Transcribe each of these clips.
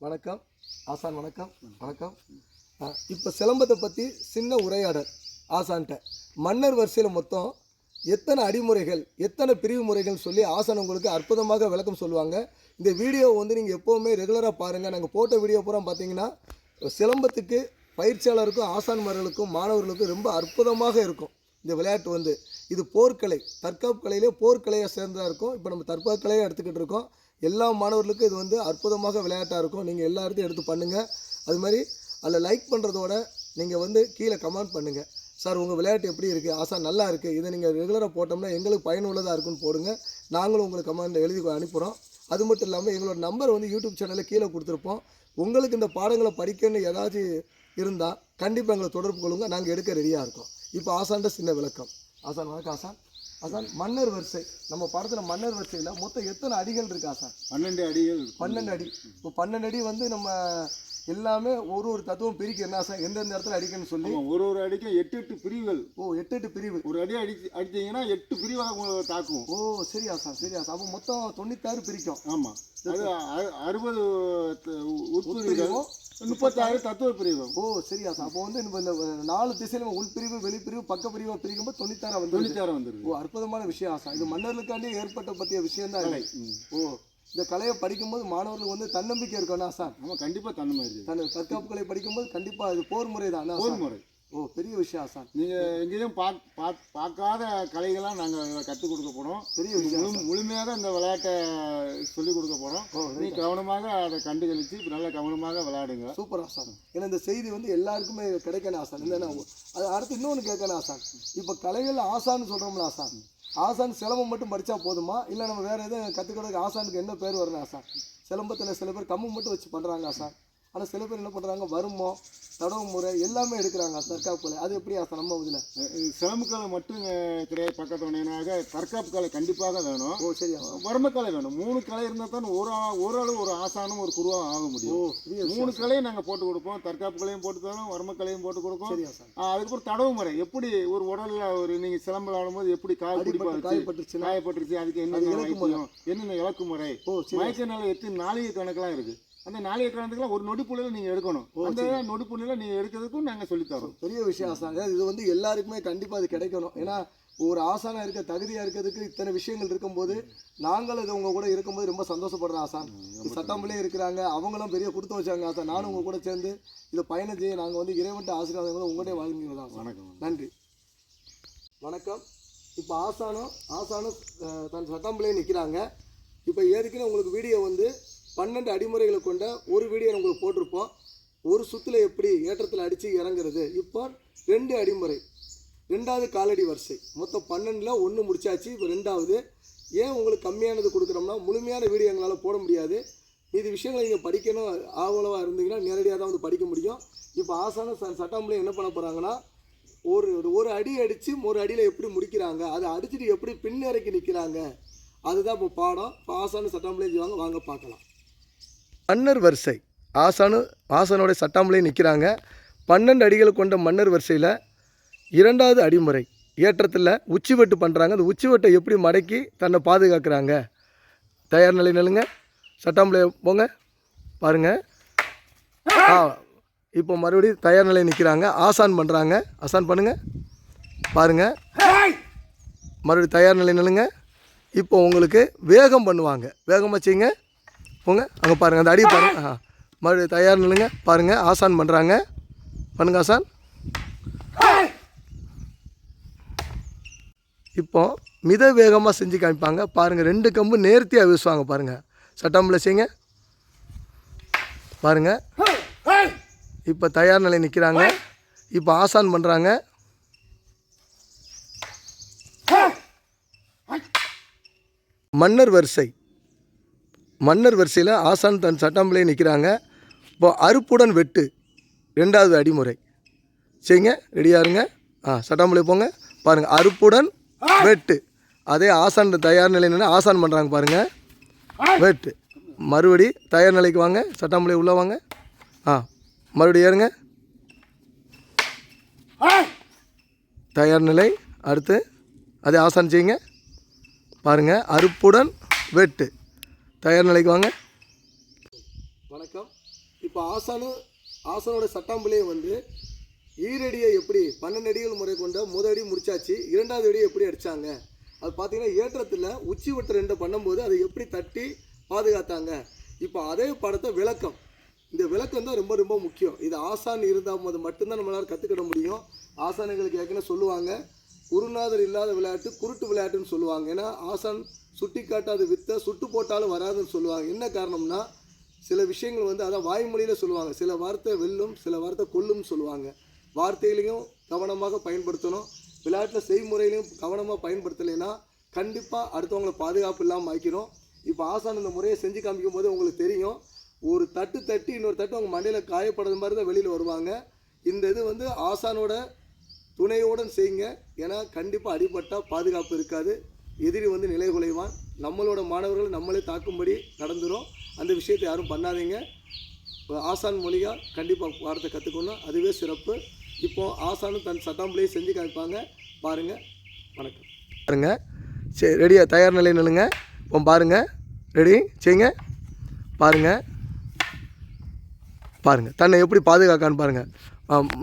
வணக்கம் ஆசான். வணக்கம் வணக்கம். இப்போ சிலம்பத்தை பற்றி சின்ன உரையாடல் ஆசான்கிட்ட. மன்னர் வரிசையில் மொத்தம் எத்தனை அடிமுறைகள் எத்தனை பிரிவு முறைகள் சொல்லி ஆசான் உங்களுக்கு அற்புதமாக விளக்கம் சொல்லுவாங்க. இந்த வீடியோ வந்து நீங்கள் எப்போவுமே ரெகுலராக பாருங்கள். நாங்கள் போட்ட வீடியோ பூரா பார்த்தீங்கன்னா சிலம்பத்துக்கு பயிற்சியாளருக்கும் ஆசான்மார்களுக்கும் மாணவர்களுக்கும் ரொம்ப அற்புதமாக இருக்கும். இந்த விளையாட்டு வந்து இது போர்க்கலை, தற்காப்பு கலையிலே போர்க்கலையை சேர்ந்ததாக இருக்கும். இப்போ நம்ம தற்காப்பு கலையை எடுத்துக்கிட்டு இருக்கோம். எல்லா மாணவர்களுக்கும் இது வந்து அற்புதமாக விளையாட்டாக இருக்கும். நீங்கள் எல்லா இடத்தையும் எடுத்து பண்ணுங்கள். அது மாதிரி அதில் லைக் பண்ணுறதோட நீங்கள் வந்து கீழே கமெண்ட் பண்ணுங்கள். சார் உங்கள் விளையாட்டு எப்படி இருக்குது, ஆசான் நல்லா இருக்குது, இதை நீங்கள் ரெகுலராக போட்டோம்னா எங்களுக்கு பயனுள்ளதாக இருக்குன்னு போடுங்க. நாங்களும் உங்களுக்கு கமெண்ட் எழுதி அனுப்புகிறோம். அது மட்டும் இல்லாமல் எங்களோட நம்பர் வந்து யூடியூப் சேனலில் கீழே கொடுத்துருப்போம். உங்களுக்கு இந்த பாடங்களை படிக்கணும்னு ஏதாச்சும் இருந்தால் கண்டிப்பாக எங்களை தொடர்பு கொள்ளுங்க. நாங்கள் எடுக்க ரெடியாக இருக்கோம். இப்போ ஆசான்ட்ட சின்ன விளக்கம். ஆசான் வணக்கம். ஆசான் ஆசான் மன்னர் வரிசை, நம்ம படத்தில் மன்னர் வரிசையில் மொத்தம் எத்தனை அடிகள் இருக்குது ஆசான்? 12 அடிகள். 12 அடி. இப்போ 12 அடி வந்து நம்ம எல்லாமே ஒரு தத்துவம் பிரிக்க என்ன ஆசான், எந்தெந்த இடத்துல அடிக்கணும்னு சொல்லி ஒரு அடிக்கும் 8 பிரிவுகள். ஓ 8 பிரிவு. ஒரு அடி அடித்தீங்கன்னா 8 பிரிவாக உங்களை தாக்கும். ஓ சரி ஆசான், சரி ஆசான். அப்போ மொத்தம் 96 பிரிக்கும். ஆமாம், அது 60 உட்பிரிவுகள், 36 தத்துவ பிரிவு. ஓ சரி ஆசான். அப்போ வந்து இந்த 4 திசையிலும் உள்பிரிவு வெளிப்பிரிவு பக்க பிரிவாக பிரிக்கும்போது 96 வந்துருது. ஓ அற்புதமான விஷயம் ஆசான். இது மன்னர்களுக்காண்டி ஏற்பட்ட பற்றிய விஷயம் தான். ஓ இந்த கலையை படிக்கும்போது மாணவர்களுக்கு வந்து தன்னம்பிக்கை இருக்கணும் ஆசான். ஆமாம், கண்டிப்பாக தன்னம்பிக்கை. தற்காப்பு கலை படிக்கும்போது கண்டிப்பாக அது போர் முறை தான். போர் முறை. ஓ பெரிய விஷயம் ஆசான். நீங்கள் எங்கேயும் பார்க்காத கலைகளாக நாங்கள் கற்றுக் கொடுக்க போகிறோம். பெரிய விஷயம். முழுமையாக இந்த விளையாட்டை சொல்லிக் கொடுக்க போகிறோம். நீங்கள் கவனமாக அதை கண்டுகளித்து நல்ல கவனமாக விளையாடுங்க. சூப்பர் ஆசான். ஏன்னா இந்த செய்தி வந்து எல்லாருக்குமே கிடைக்கணும் ஆசான். இல்லைன்னா அது அடுத்து இன்னொன்று கேட்கணும் ஆசான். இப்போ கலைகள் ஆசான்னு சொல்கிறோம்ல ஆசான், ஆசான் சிலம்பம் மட்டும் படித்தா போதுமா, இல்லை நம்ம வேறு எதுவும் கற்றுக்கிறதுக்கு ஆசானுக்கு என்ன பேர் வரணும் ஆசான்? சிலம்பத்தில் சில பேர் கம்மு மட்டும் வச்சு பண்ணுறாங்க ஆசான். ஆனால் சில பேர் என்ன பண்ணுறாங்க, வருமம் தடவு முறை எல்லாமே எடுக்கிறாங்க தற்காப்பு கலை. அது எப்படி ஆசான் நம்ம இதில்? சிலம்பு கலை மட்டும் கிடையாது, பக்கத்துணையனாக தற்காப்பு கலை கண்டிப்பாக வேணும். ஓ சரி. வர்மக்கலை வேணும். 3 கலை இருந்தால் தான் ஒரு ஆள் ஒரு ஆசானும் ஒரு குருவாக ஆக முடியும். ஓ 3 கலையும் நாங்கள் போட்டு கொடுப்போம். தற்காப்பு கலையும் போட்டு தரோம், வர்மக்கலையும் போட்டு கொடுப்போம். சரி ஆசான். அதுக்கப்புறம் தடவு முறை, எப்படி ஒரு உடலில் ஒரு நீங்கள் சிலம்பு ஆடும்போது எப்படி காயப்பட்டுருச்சு, அதுக்கு என்னென்ன இலக்கு முறை, மயக்க நிலை எத்தனை நாளிகை கணக்கெல்லாம் இருக்குது. அந்த நாளைய கணக்குலாம் ஒரு நொடிப்புள்ளில் நீங்கள் எடுக்கணும். அந்த நொடிப்புள்ளில் நீங்கள் எடுக்கிறதுக்கும் நாங்கள் சொல்லித்தரோம். பெரிய விஷயம் ஆசான். இது வந்து எல்லாருக்குமே கண்டிப்பாக அது கிடைக்கணும். ஏன்னா ஒரு ஆசானாக இருக்க தகுதியாக இருக்கிறதுக்கு இத்தனை விஷயங்கள் இருக்கும்போது நாங்கள் இது உங்கள் கூட இருக்கும்போது ரொம்ப சந்தோஷப்படுறோம் ஆசான். சட்டம்பிலே இருக்கிறாங்க, அவங்களும் பெரிய கொடுத்து வச்சாங்க ஆசான். நானும் உங்கள் கூட சேர்ந்து இதை பயணம் செய்ய நாங்கள் வந்து இறைவன்ட்ட ஆசீர்வாதங்களும் உங்கள்கிட்ட வாங்கிக்கிறதா. வணக்கம். நன்றி. வணக்கம். இப்போ ஆசானும் தன் சட்டம்பிலே நிற்கிறாங்க. இப்போ ஏற்கனவே உங்களுக்கு வீடியோ வந்து 12 அடிமுறைகளை கொண்ட ஒரு வீடியோ உங்களுக்கு போட்டிருப்போம். ஒரு சுற்றில் எப்படி ஏற்றத்தில் அடித்து இறங்குறது. இப்போ 2 அடிமுறை, 2வது காலடி வரிசை. மொத்தம் 12ல் 1 முடிச்சாச்சு. இப்போ 2வது. ஏன் உங்களுக்கு கம்மியானது கொடுக்குறோம்னா முழுமையான வீடியோ எங்களால் போட முடியாது. இது விஷயங்களை நீங்கள் படிக்கணும் ஆவலவாக இருந்தீங்கன்னா நேரடியாக தான் வந்து படிக்க முடியும். இப்போ ஆசான சட்டம்பளை என்ன பண்ண போகிறாங்கன்னா ஒரு அடி அடித்து ஒரு அடியில் எப்படி முடிக்கிறாங்க, அதை அடிச்சுட்டு எப்படி பின்னரைக்கு நிற்கிறாங்க, அதுதான் இப்போ பாடம். இப்போ ஆசான சட்டம்பளை செய்வாங்க, வாங்க பார்க்கலாம். மன்னர் வரிசை ஆசானோடைய சட்டாம்பளை நிற்கிறாங்க. 12 அடிகளை கொண்ட மன்னர் வரிசையில் 2வது அடிமுறை ஏற்றத்தில் உச்சிவெட்டு பண்ணுறாங்க. அந்த உச்சிவெட்டை எப்படி மடக்கி தன்னை பாதுகாக்கிறாங்க. தயார் நிலை நிலுங்க, சட்டாம்பளை போங்க பாருங்கள். இப்போ மறுபடியும் தயார் நிலை நிற்கிறாங்க. ஆசான் பண்ணுறாங்க. ஆசான் பண்ணுங்கள் பாருங்கள். மறுபடியும் தயார் நிலை நிலுங்க. இப்போ உங்களுக்கு வேகம் பண்ணுவாங்க. வேகமாக செய்யுங்க போங்க. அங்கே பாருங்கள், அந்த அடி பாருங்கள். மறுபடியும் தயார் நில்லுங்க பாருங்கள். ஆசான் பண்ணுறாங்க. பண்ணுங்க ஆசான். இப்போ மித வேகமாக செஞ்சு காமிப்பாங்க பாருங்கள். 2 கம்பு நேர்த்தியாக வீசுவாங்க பாருங்கள். சட்டம்பில் செய்யுங்க பாருங்கள். இப்போ தயார் நிலை நிற்கிறாங்க. இப்போ ஆசான் பண்ணுறாங்க. மன்னர் வரிசையில் ஆசான் தன் சட்டாம்பிலே நிற்கிறாங்க. இப்போ அறுப்புடன் வெட்டு 2வது அடிமுறை செய்யுங்க. ரெடியாக இருங்க. சட்டாம்பிலே போங்க பாருங்கள். அறுப்புடன் வெட்டு. அதே ஆசான் தயார் நிலை நின்று ஆசான் பண்ணுறாங்க பாருங்கள். வெட்டு. மறுபடி தயார் நிலைக்கு வாங்க. சட்டாம்பிலே உள்ளே வாங்க. மறுபடியும் ஏறுங்க. தயார் நிலை. அடுத்து அதே ஆசான் செய்யுங்க பாருங்கள். அறுப்புடன் வெட்டு. தயார் நிலைக்கு வாங்க. வணக்கம். வணக்கம். இப்போ ஆசானோட சட்டாம்பிள்ளையை வந்து ஈரடியை எப்படி 12 அடிகள் முறை கொண்ட முதல் அடி முடிச்சாச்சு, 2வது அடி எப்படி அடித்தாங்க, அது பார்த்தீங்கன்னா ஏற்றத்தில் உச்சி வட்ட 2 பண்ணும்போது அதை எப்படி தட்டி பாதுகாத்தாங்க. இப்போ அதே படத்தை விளக்கம், இந்த விளக்கம் தான் ரொம்ப ரொம்ப முக்கியம். இது ஆசான் இருந்தால் போது மட்டும்தான் நம்மளால் கற்றுக்கிட முடியும். ஆசான்களுக்கு ஏற்கனவே சொல்லுவாங்க, குருநாதர் இல்லாத விளையாட்டு குருட்டு விளையாட்டுன்னு சொல்லுவாங்க. ஏன்னா ஆசான் சுட்டி காட்டாத வித்தை சுட்டு போட்டாலும் வராதுன்னு சொல்லுவாங்க. என்ன காரணம்னா சில விஷயங்கள் வந்து அதான் வாய்மொழியில் சொல்லுவாங்க, சில வார்த்தை வெல்லும் சில வார்த்தை கொல்லும்னு சொல்லுவாங்க. வார்த்தையிலையும் கவனமாக பயன்படுத்தணும், விளையாட்டில் செய்முறையிலையும் கவனமாக பயன்படுத்தலைன்னா கண்டிப்பாக அடுத்தவங்களை பாதுகாப்பு இல்லாமல் ஆக்கிடும். இப்போ ஆசான் இந்த முறையை செஞ்சு காமிக்கும் போது உங்களுக்கு தெரியும், ஒரு தட்டு தட்டி இன்னொரு தட்டு அவங்க மண்டையில் காயப்படுறது மாதிரி தான் வெளியில் வருவாங்க. இந்த இது வந்து ஆசானோட துணையோடு செய்யுங்க. ஏன்னா கண்டிப்பாக அடிபட்டால் பாதுகாப்பு இருக்காது, எதிரி வந்து நிலை குலைவான், நம்மளோட மாணவர்கள் நம்மளே தாக்கும்படி நடந்துடும். அந்த விஷயத்தை யாரும் பண்ணாதீங்க. ஆசான் மொழியாக கண்டிப்பாக வார்த்தை கற்றுக்கணும், அதுவே சிறப்பு. இப்போது ஆசானும் தன் சட்டாம்பிளையும் செஞ்சு காமிப்பாங்க, பாருங்கள். வணக்கம். பாருங்கள், சரி ரெடியாக தயார் நிலையில் நில்லுங்க. இப்போ பாருங்கள், ரெடி செய்யுங்க. பாருங்கள் பாருங்கள் தன்னை எப்படி பாதுகாக்கான்னு பாருங்கள்.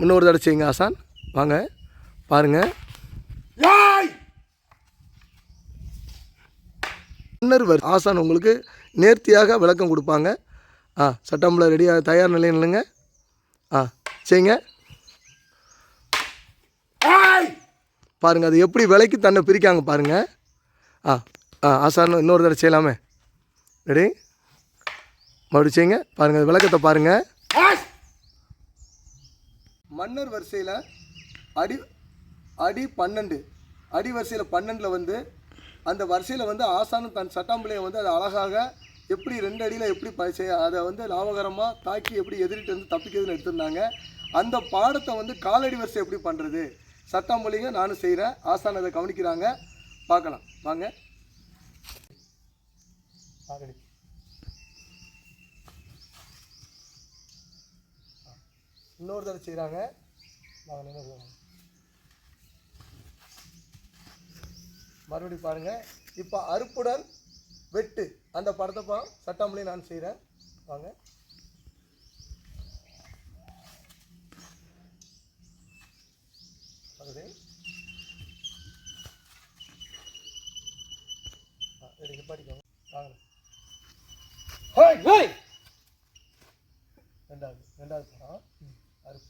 இன்னொரு தடவை செய்யுங்க ஆசான், வாங்க பாருங்கள். மன்னர் ஆசான் உங்களுக்கு நேர்த்தியாக விளக்கம் கொடுப்பாங்க. சட்டம்பில் ரெடியாக தயார் நிலையில் இல்லைங்க. செய்யுங்க. பாருங்கள் அது எப்படி விலைக்கு தன்னை பிரிக்காங்க பாருங்கள். ஆசான் இன்னொரு தடவை செய்யலாமே. ரெடி, மறுபடியும் செய்யுங்க. பாருங்கள் அது விளக்கத்தை பாருங்கள். மன்னர் வரிசையில் அடி 12 அடி வரிசையில் 12 வந்து அந்த வரிசையில் வந்து ஆசானும் தன் சட்டாம்பிள்ளையை வந்து அதை அழகாக எப்படி 2 அடியில் எப்படி அதை வந்து லாபகரமாக தாக்கி எப்படி எதிரிட்டு வந்து தப்பிக்கிறதுன்னு எடுத்திருந்தாங்க. அந்த பாடத்தை வந்து காலடி வரிசை எப்படி பண்ணுறது சட்டாம்பிள்ளைங்க நானும் செய்கிறேன், ஆசான் அதை கவனிக்கிறாங்க, பார்க்கலாம் வாங்க. இன்னொரு தடவை செய்கிறாங்க. மறுபடி பாருங்கள். இப்போ அறுப்புடன் வெட்டு அந்த படத்தை சட்டாம்பளையும் நான் செய்கிறேன், வாங்க. படிக்கோங்க வாங்க. ரெண்டாவது படம் அறுப்பு.